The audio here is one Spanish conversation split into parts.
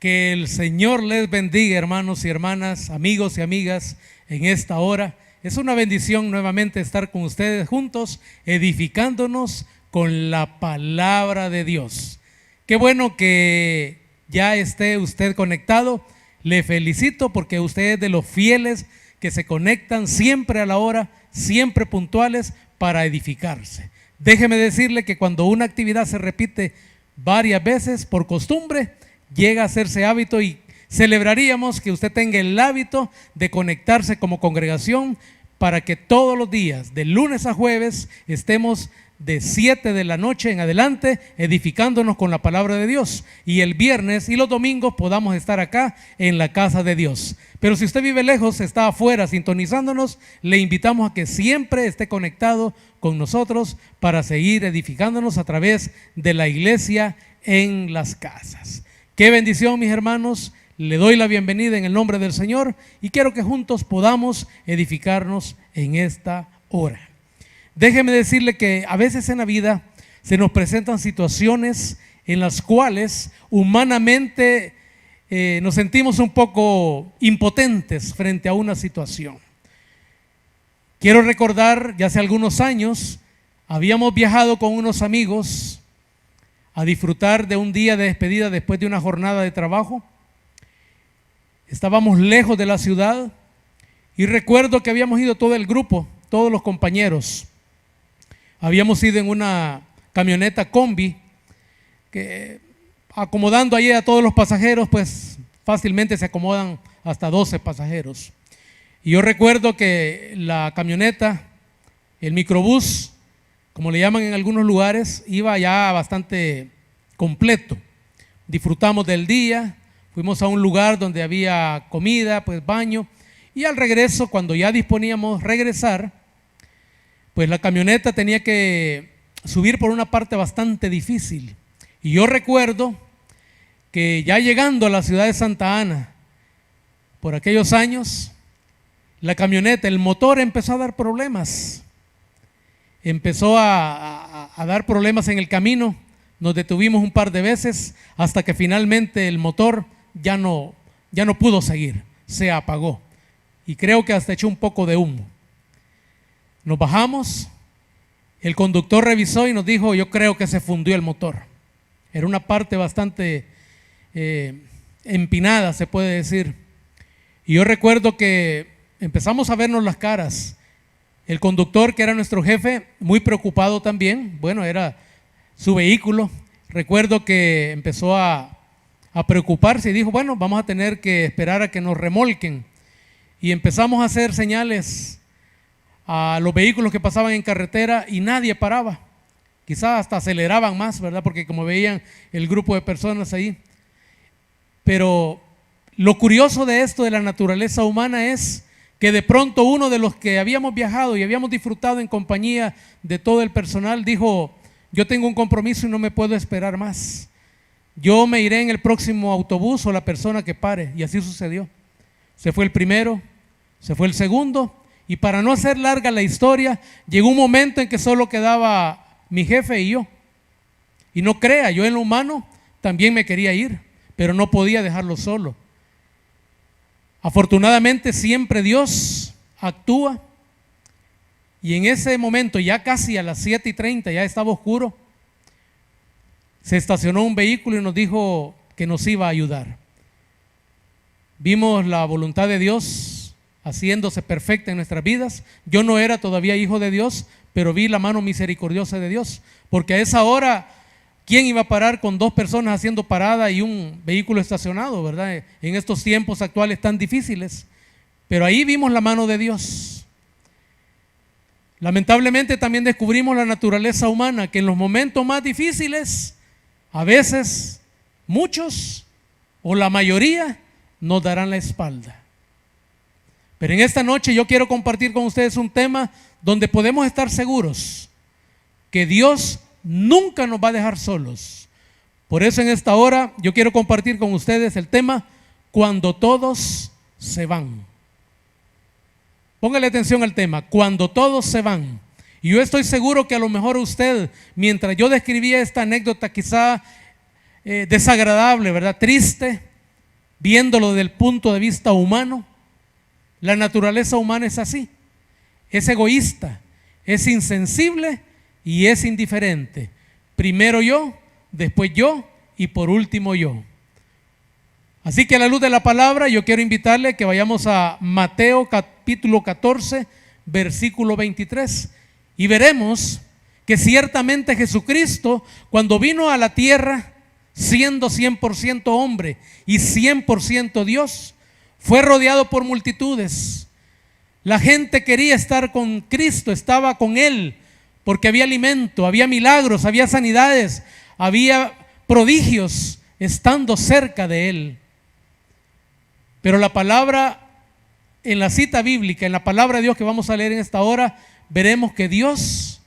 Que el Señor les bendiga, hermanos y hermanas, amigos y amigas, en esta hora. Es una bendición nuevamente estar con ustedes juntos, edificándonos con la palabra de Dios. Qué bueno que ya esté usted conectado. Le felicito porque usted es de los fieles que se conectan siempre a la hora, siempre puntuales para edificarse. Déjeme decirle que cuando una actividad se repite varias veces por costumbre, llega a hacerse hábito, y celebraríamos que usted tenga el hábito de conectarse como congregación para que todos los días, de lunes a jueves, estemos de 7 de la noche en adelante edificándonos con la palabra de Dios, y el viernes y los domingos podamos estar acá en la casa de Dios. Pero si usted vive lejos, está afuera sintonizándonos, le invitamos a que siempre esté conectado con nosotros para seguir edificándonos a través de la iglesia en las casas. Qué bendición, mis hermanos. Le doy la bienvenida en el nombre del Señor y quiero que juntos podamos edificarnos en esta hora. Déjeme decirle que a veces en la vida se nos presentan situaciones en las cuales humanamente nos sentimos un poco impotentes frente a una situación. Quiero recordar, ya hace algunos años, habíamos viajado con unos amigos a disfrutar de un día de despedida después de una jornada de trabajo. Estábamos lejos de la ciudad y recuerdo que habíamos ido todo el grupo, todos los compañeros. Habíamos ido en una camioneta combi que, acomodando ahí a todos los pasajeros, pues fácilmente se acomodan hasta 12 pasajeros. Y yo recuerdo que la camioneta, el microbús, como le llaman en algunos lugares, iba ya bastante completo. Disfrutamos del día, fuimos a un lugar donde había comida, pues baño, y al regreso, cuando ya disponíamos regresar, pues la camioneta tenía que subir por una parte bastante difícil. Y yo recuerdo que ya llegando a la ciudad de Santa Ana, por aquellos años, la camioneta, el motor empezó a dar problemas. Empezó a dar problemas en el camino, nos detuvimos un par de veces hasta que finalmente el motor ya no pudo seguir, se apagó y creo que hasta echó un poco de humo. Nos bajamos, el conductor revisó y nos dijo: yo creo que se fundió el motor. Era una parte bastante empinada, se puede decir. Y yo recuerdo que empezamos a vernos las caras. El conductor, que era nuestro jefe, muy preocupado también. Bueno, era su vehículo. Recuerdo que empezó a preocuparse y dijo: bueno, vamos a tener que esperar a que nos remolquen. Y empezamos a hacer señales a los vehículos que pasaban en carretera y nadie paraba. Quizás hasta aceleraban más, ¿verdad? Porque como veían el grupo de personas ahí. Pero lo curioso de esto, de la naturaleza humana, es que de pronto uno de los que habíamos viajado y habíamos disfrutado en compañía de todo el personal dijo: yo tengo un compromiso y no me puedo esperar más. Yo me iré en el próximo autobús o la persona que pare. Y así sucedió. Se fue el primero, se fue el segundo, y para no hacer larga la historia, llegó un momento en que solo quedaba mi jefe y yo. Y no crea, yo en lo humano también me quería ir, pero no podía dejarlo solo. Afortunadamente siempre Dios actúa, y en ese momento, ya casi a las 7:30, ya estaba oscuro, se estacionó un vehículo y nos dijo que nos iba a ayudar. Vimos la voluntad de Dios haciéndose perfecta en nuestras vidas. Yo no era todavía hijo de Dios, pero vi la mano misericordiosa de Dios, porque a esa hora, ¿quién iba a parar con dos personas haciendo parada y un vehículo estacionado, verdad? En estos tiempos actuales tan difíciles. Pero ahí vimos la mano de Dios. Lamentablemente también descubrimos la naturaleza humana, que en los momentos más difíciles, a veces muchos o la mayoría nos darán la espalda. Pero en esta noche yo quiero compartir con ustedes un tema donde podemos estar seguros que Dios nunca nos va a dejar solos. Por eso en esta hora yo quiero compartir con ustedes el tema: cuando todos se van. Póngale atención al tema: cuando todos se van. Y yo estoy seguro que a lo mejor usted, mientras yo describía esta anécdota quizá desagradable, ¿verdad? Triste, viéndolo desde el punto de vista humano, la naturaleza humana es así, es egoísta, es insensible y es indiferente. Primero yo, después yo y por último yo. Así que a la luz de la palabra yo quiero invitarle que vayamos a Mateo capítulo 14, versículo 23 y veremos que ciertamente Jesucristo, cuando vino a la tierra siendo 100% hombre y 100% Dios, fue rodeado por multitudes. La gente quería estar con Cristo, estaba con Él, porque había alimento, había milagros, había sanidades, había prodigios estando cerca de Él. Pero la palabra, en la cita bíblica, en la palabra de Dios que vamos a leer en esta hora, veremos que Dios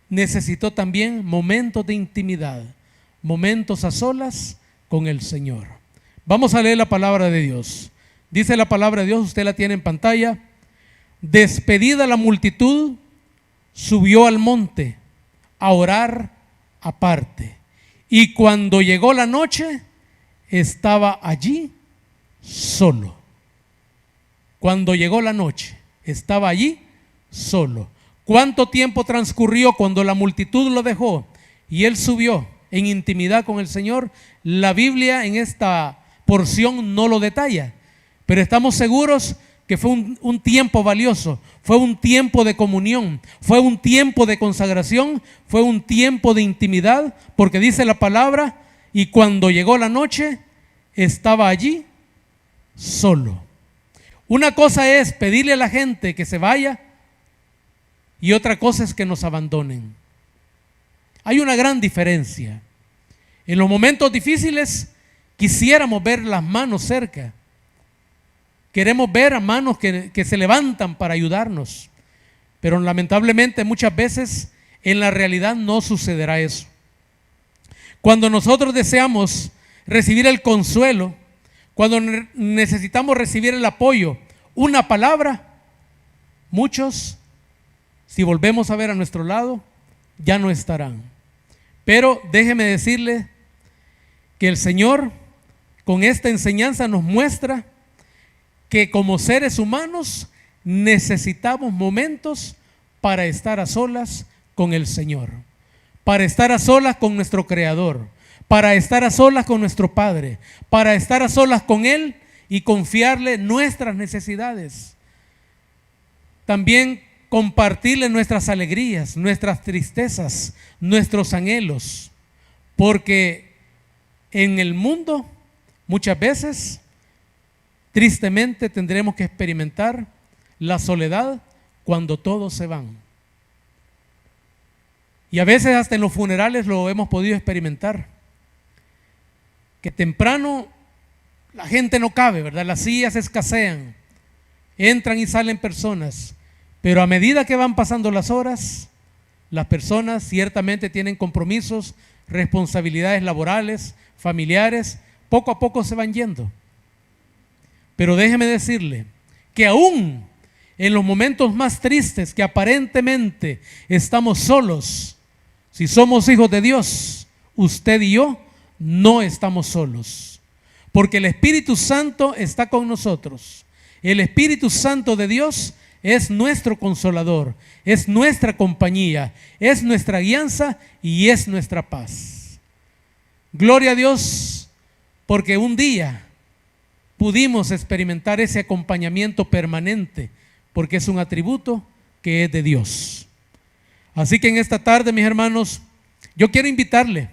necesitó también momentos de intimidad, momentos a solas con el Señor. Vamos a leer la palabra de Dios. Dice la palabra de Dios, usted la tiene en pantalla. Despedida la multitud, subió al monte a orar aparte. Y cuando llegó la noche, estaba allí solo. Cuando llegó la noche, estaba allí solo. ¿Cuánto tiempo transcurrió cuando la multitud lo dejó y él subió en intimidad con el Señor? La Biblia en esta porción no lo detalla, pero estamos seguros que fue un tiempo valioso, fue un tiempo de comunión, fue un tiempo de consagración, fue un tiempo de intimidad, porque dice la palabra, y cuando llegó la noche, estaba allí solo. Una cosa es pedirle a la gente que se vaya y otra cosa es que nos abandonen. Hay una gran diferencia. En los momentos difíciles quisiéramos ver las manos cerca. Queremos ver a manos que se levantan para ayudarnos. Pero lamentablemente muchas veces en la realidad no sucederá eso. Cuando nosotros deseamos recibir el consuelo, cuando necesitamos recibir el apoyo, una palabra, muchos, si volvemos a ver a nuestro lado, ya no estarán. Pero déjeme decirle que el Señor con esta enseñanza nos muestra que como seres humanos necesitamos momentos para estar a solas con el Señor, para estar a solas con nuestro Creador, para estar a solas con nuestro Padre, para estar a solas con Él y confiarle nuestras necesidades. También compartirle nuestras alegrías, nuestras tristezas, nuestros anhelos, porque en el mundo muchas veces tristemente tendremos que experimentar la soledad cuando todos se van. Y a veces hasta en los funerales lo hemos podido experimentar. Que temprano la gente no cabe, ¿verdad? Las sillas escasean, entran y salen personas. Pero a medida que van pasando las horas, las personas ciertamente tienen compromisos, responsabilidades laborales, familiares, poco a poco se van yendo. Pero déjeme decirle que aún en los momentos más tristes que aparentemente estamos solos, si somos hijos de Dios, usted y yo no estamos solos, porque el Espíritu Santo está con nosotros. El Espíritu Santo de Dios es nuestro consolador, es nuestra compañía, es nuestra guianza y es nuestra paz. Gloria a Dios, porque un día pudimos experimentar ese acompañamiento permanente, porque es un atributo que es de Dios. Así que en esta tarde, mis hermanos, yo quiero invitarle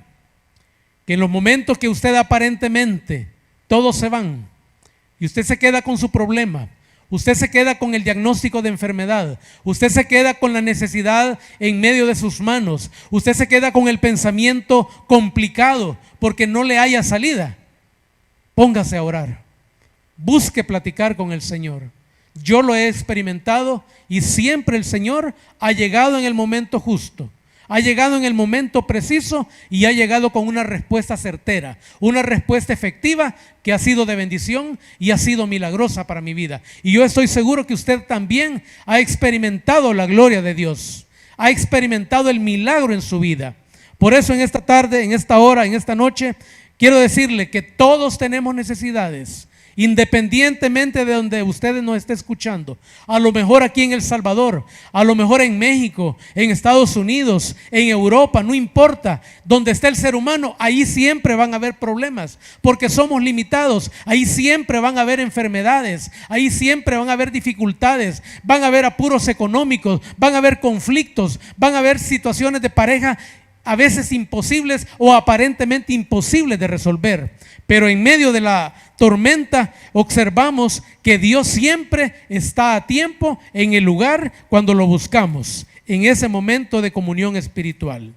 que en los momentos que usted aparentemente todos se van y usted se queda con su problema, usted se queda con el diagnóstico de enfermedad, usted se queda con la necesidad en medio de sus manos, usted se queda con el pensamiento complicado porque no le haya salida, póngase a orar. Busque platicar con el Señor. Yo lo he experimentado y siempre el Señor ha llegado en el momento justo, ha llegado en el momento preciso y ha llegado con una respuesta certera, una respuesta efectiva que ha sido de bendición y ha sido milagrosa para mi vida. Y yo estoy seguro que usted también ha experimentado la gloria de Dios, ha experimentado el milagro en su vida. Por eso en esta tarde, en esta hora, en esta noche, quiero decirle que todos tenemos necesidades, independientemente de donde ustedes nos estén escuchando. A lo mejor aquí en El Salvador, a lo mejor en México, en Estados Unidos, en Europa, no importa. Donde esté el ser humano, ahí siempre van a haber problemas, porque somos limitados. Ahí siempre van a haber enfermedades, ahí siempre van a haber dificultades, van a haber apuros económicos, van a haber conflictos, van a haber situaciones de pareja a veces imposibles o aparentemente imposibles de resolver. Pero en medio de la tormenta observamos que Dios siempre está a tiempo en el lugar cuando lo buscamos, en ese momento de comunión espiritual.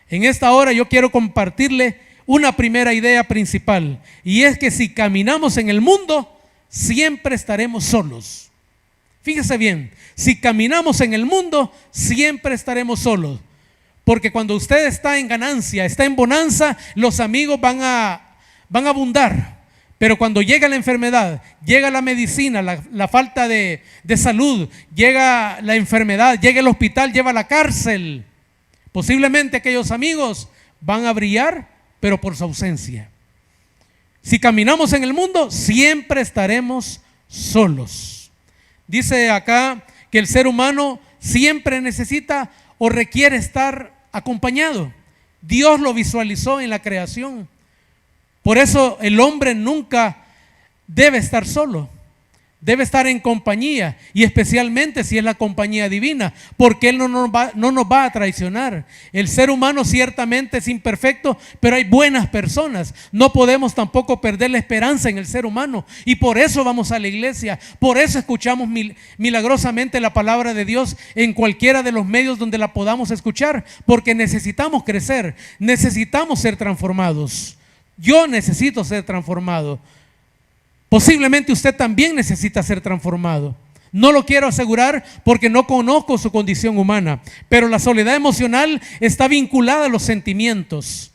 En esta hora yo quiero compartirle una primera idea principal, y es que si caminamos en el mundo, siempre estaremos solos. Fíjese bien, si caminamos en el mundo, siempre estaremos solos. Porque cuando usted está en ganancia, está en bonanza, los amigos van a abundar. Pero cuando llega la enfermedad, llega la medicina, la falta de salud, llega la enfermedad, llega el hospital, lleva a la cárcel, posiblemente aquellos amigos van a brillar, pero por su ausencia. Si caminamos en el mundo, siempre estaremos solos. Dice acá que el ser humano siempre necesita o requiere estar acompañado. Dios lo visualizó en la creación. Por eso el hombre nunca debe estar solo, debe estar en compañía, y especialmente si es la compañía divina, porque Él no nos va a traicionar. El ser humano ciertamente es imperfecto, pero hay buenas personas. No podemos tampoco perder la esperanza en el ser humano, y por eso vamos a la iglesia, por eso escuchamos milagrosamente la palabra de Dios en cualquiera de los medios donde la podamos escuchar, porque necesitamos crecer, necesitamos ser transformados. Yo necesito ser transformado. Posiblemente usted también necesita ser transformado. No lo quiero asegurar porque no conozco su condición humana, pero la soledad emocional está vinculada a los sentimientos.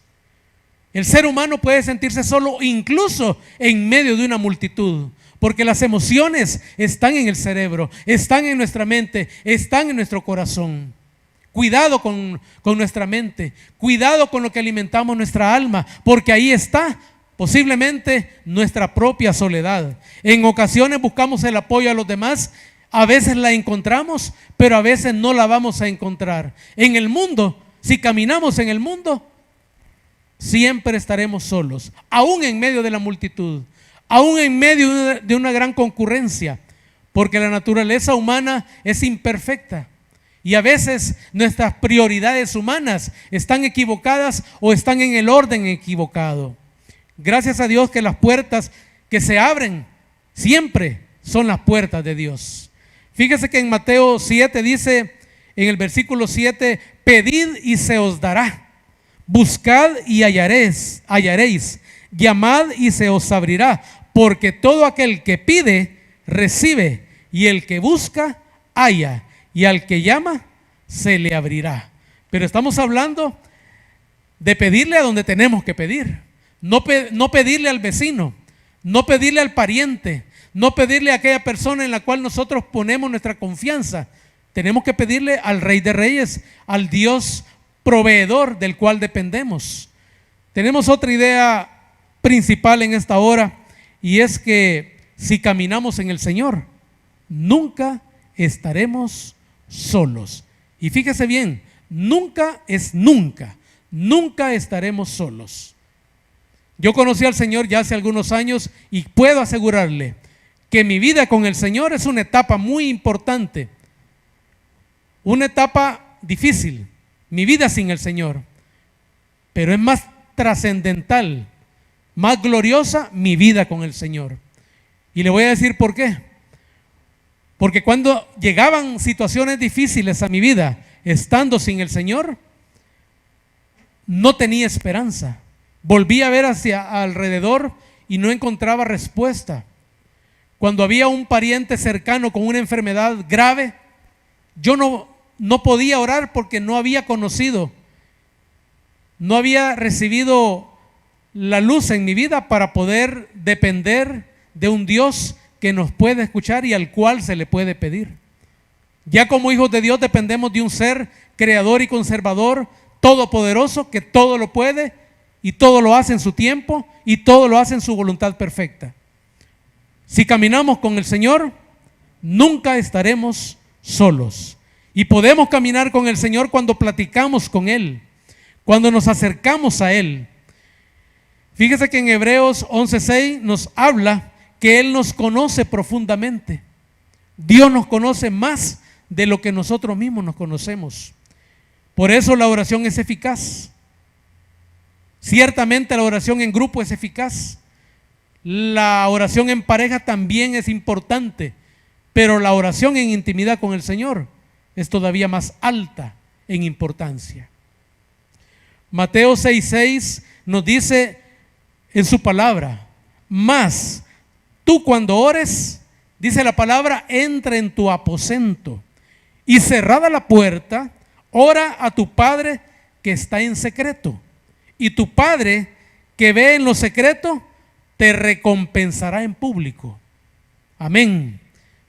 El ser humano puede sentirse solo incluso en medio de una multitud, porque las emociones están en el cerebro, están en nuestra mente, están en nuestro corazón. Cuidado con nuestra mente, cuidado con lo que alimentamos nuestra alma, porque ahí está posiblemente nuestra propia soledad. En ocasiones buscamos el apoyo a los demás, a veces la encontramos, pero a veces no la vamos a encontrar. En el mundo, si caminamos en el mundo, siempre estaremos solos, aún en medio de la multitud, aún en medio de una gran concurrencia, porque la naturaleza humana es imperfecta. Y a veces nuestras prioridades humanas están equivocadas o están en el orden equivocado. Gracias a Dios que las puertas que se abren siempre son las puertas de Dios. Fíjese que en Mateo 7 dice, en el versículo 7, pedid y se os dará, buscad y hallaréis, llamad y se os abrirá, porque todo aquel que pide, recibe, y el que busca, halla, y al que llama, se le abrirá. Pero estamos hablando de pedirle a donde tenemos que pedir. No pedirle al vecino, no pedirle al pariente, no pedirle a aquella persona en la cual nosotros ponemos nuestra confianza. Tenemos que pedirle al Rey de Reyes, al Dios proveedor del cual dependemos. Tenemos otra idea principal en esta hora, y es que si caminamos en el Señor, nunca estaremos solos. Y fíjese bien, nunca es nunca, nunca estaremos solos. Yo conocí al Señor ya hace algunos años y puedo asegurarle que mi vida con el Señor es una etapa muy importante, una etapa difícil, mi vida sin el Señor, pero es más trascendental, más gloriosa mi vida con el Señor. Y le voy a decir por qué. Porque cuando llegaban situaciones difíciles a mi vida, estando sin el Señor, no tenía esperanza. Volví a ver hacia alrededor y no encontraba respuesta. Cuando había un pariente cercano con una enfermedad grave, yo no podía orar porque no había conocido, no había recibido la luz en mi vida para poder depender de un Dios que nos puede escuchar y al cual se le puede pedir. Ya como hijos de Dios dependemos de un ser creador y conservador, todopoderoso, que todo lo puede y todo lo hace en su tiempo y todo lo hace en su voluntad perfecta. Si caminamos con el Señor, nunca estaremos solos. Y podemos caminar con el Señor cuando platicamos con Él, cuando nos acercamos a Él. Fíjese que en Hebreos 11:6 nos habla que Él nos conoce profundamente. Dios nos conoce más de lo que nosotros mismos nos conocemos. Por eso la oración es eficaz. Ciertamente la oración en grupo es eficaz. La oración en pareja también es importante, pero la oración en intimidad con el Señor es todavía más alta en importancia. Mateo 6:6 nos dice en su palabra: mas tú cuando ores, dice la palabra, entra en tu aposento y cerrada la puerta, ora a tu Padre que está en secreto, y tu Padre que ve en lo secreto te recompensará en público. Amén.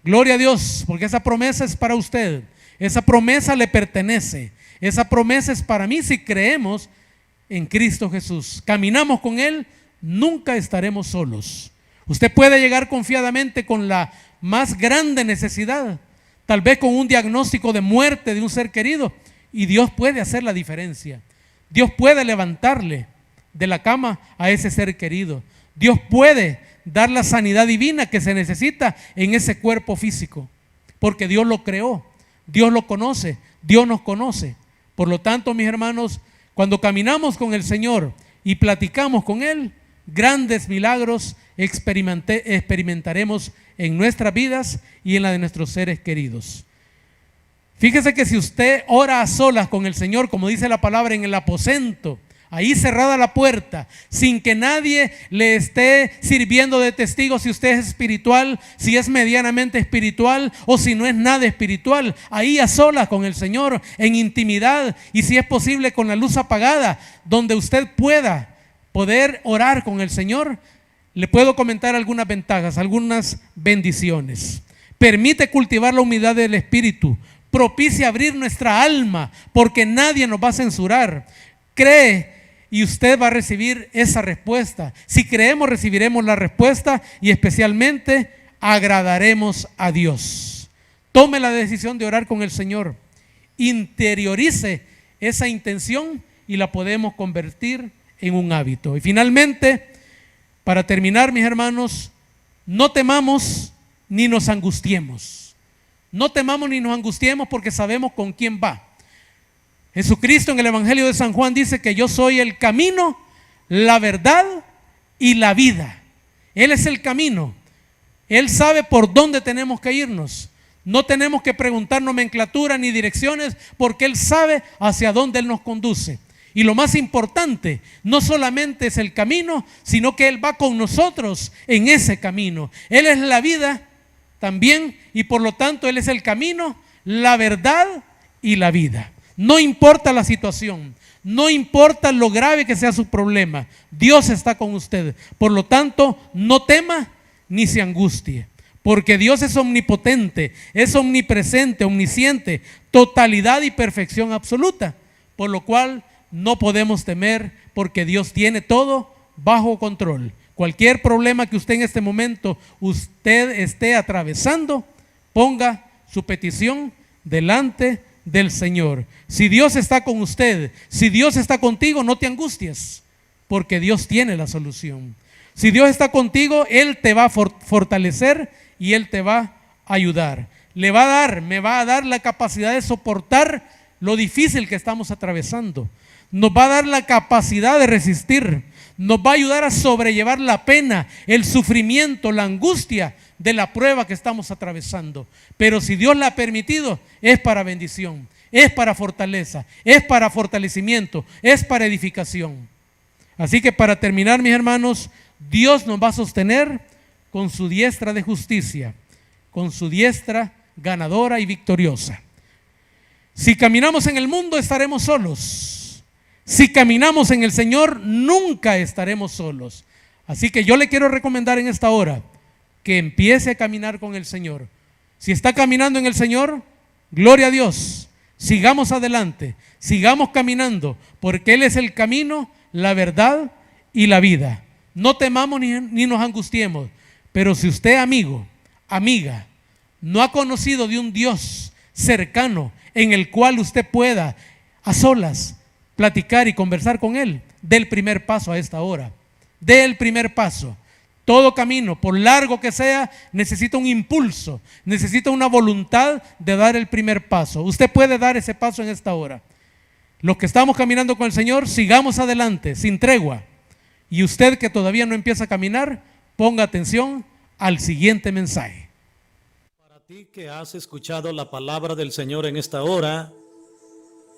Gloria a Dios, porque esa promesa es para usted. Esa promesa le pertenece. Esa promesa es para mí si creemos en Cristo Jesús. Caminamos con Él, nunca estaremos solos. Usted puede llegar confiadamente con la más grande necesidad, tal vez con un diagnóstico de muerte de un ser querido, y Dios puede hacer la diferencia. Dios puede levantarle de la cama a ese ser querido. Dios puede dar la sanidad divina que se necesita en ese cuerpo físico, porque Dios lo creó, Dios lo conoce, Dios nos conoce. Por lo tanto, mis hermanos, cuando caminamos con el Señor y platicamos con Él, grandes milagros experimentaremos en nuestras vidas y en la de nuestros seres queridos. Fíjese que si usted ora a solas con el Señor, como dice la palabra, en el aposento, ahí cerrada la puerta, sin que nadie le esté sirviendo de testigo si usted es espiritual, si es medianamente espiritual o si no es nada espiritual, ahí a solas con el Señor, en intimidad, y si es posible con la luz apagada, donde usted pueda poder orar con el Señor, le puedo comentar algunas ventajas, algunas bendiciones. Permite cultivar la humildad del espíritu, propicia abrir nuestra alma, porque nadie nos va a censurar. Cree y usted va a recibir esa respuesta. Si creemos, recibiremos la respuesta y especialmente agradaremos a Dios. Tome la decisión de orar con el Señor. Interiorice esa intención y la podemos convertir en un hábito. Y finalmente, para terminar, mis hermanos, no temamos ni nos angustiemos. No temamos ni nos angustiemos porque sabemos con quién va. Jesucristo en el Evangelio de San Juan dice que yo soy el camino, la verdad y la vida. Él es el camino. Él sabe por dónde tenemos que irnos. No tenemos que preguntar nomenclatura ni direcciones porque Él sabe hacia dónde Él nos conduce. Y lo más importante, no solamente es el camino, sino que Él va con nosotros en ese camino. Él es la vida también y por lo tanto Él es el camino, la verdad y la vida. No importa la situación, no importa lo grave que sea su problema, Dios está con usted. Por lo tanto, no tema ni se angustie, porque Dios es omnipotente, es omnipresente, omnisciente, totalidad y perfección absoluta. Por lo cual no podemos temer, porque Dios tiene todo bajo control. Cualquier problema que usted en este momento usted esté atravesando, ponga su petición delante del Señor. Si Dios está con usted, si Dios está contigo, no te angusties, porque Dios tiene la solución. Si Dios está contigo, Él te va a fortalecer y Él te va a ayudar. Me va a dar la capacidad de soportar lo difícil que estamos atravesando. Nos va a dar la capacidad de resistir. Nos va a ayudar a sobrellevar la pena, el sufrimiento, la angustia de la prueba que estamos atravesando. Pero si Dios la ha permitido, es para bendición, es para fortaleza, es para fortalecimiento, es para edificación. Así que para terminar, mis hermanos, Dios nos va a sostener con su diestra de justicia, con su diestra ganadora y victoriosa. Si caminamos en el mundo, estaremos solos. Si caminamos en el Señor, nunca estaremos solos. Así que yo le quiero recomendar en esta hora que empiece a caminar con el Señor. Si está caminando en el Señor, gloria a Dios. Sigamos adelante, sigamos caminando, porque Él es el camino, la verdad y la vida. No temamos ni nos angustiemos. Pero si usted, amigo, amiga, no ha conocido de un Dios cercano en el cual usted pueda a solas platicar y conversar con Él, dé el primer paso a esta hora. Dé el primer paso. Todo camino, por largo que sea, necesita un impulso, necesita una voluntad de dar el primer paso. Usted puede dar ese paso en esta hora. Los que estamos caminando con el Señor, sigamos adelante, sin tregua. Y usted que todavía no empieza a caminar, ponga atención al siguiente mensaje. Para ti que has escuchado la palabra del Señor en esta hora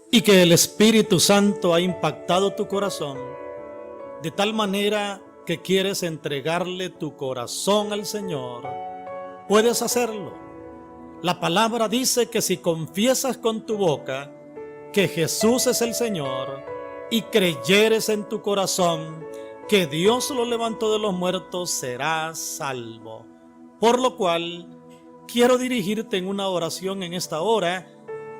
y que el Espíritu Santo ha impactado tu corazón de tal manera que quieres entregarle tu corazón al Señor, puedes hacerlo. La palabra dice que si confiesas con tu boca que Jesús es el Señor y creyeres en tu corazón que Dios lo levantó de los muertos, serás salvo. Por lo cual, quiero dirigirte en una oración en esta hora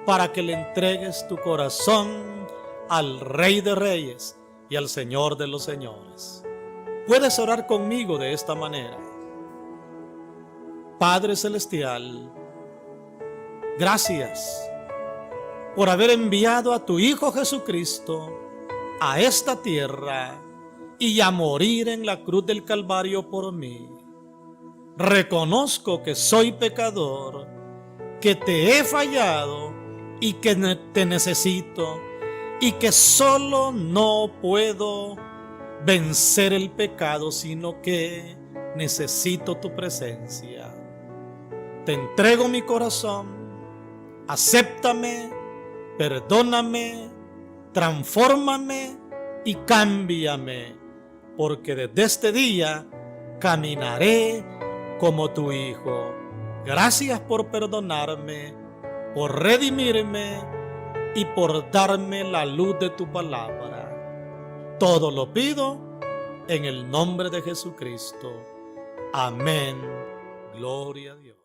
para que le entregues tu corazón al Rey de Reyes y al Señor de los Señores. Puedes orar conmigo de esta manera. Padre Celestial, gracias por haber enviado a tu Hijo Jesucristo a esta tierra y a morir en la cruz del Calvario por mí. Reconozco que soy pecador, que te he fallado y que te necesito y que solo no puedo vencer el pecado, sino que necesito tu presencia. Te entrego mi corazón, acéptame, perdóname, transfórmame y cámbiame, porque desde este día caminaré como tu Hijo. Gracias por perdonarme, por redimirme y por darme la luz de tu palabra. Todo lo pido en el nombre de Jesucristo. Amén. Gloria a Dios.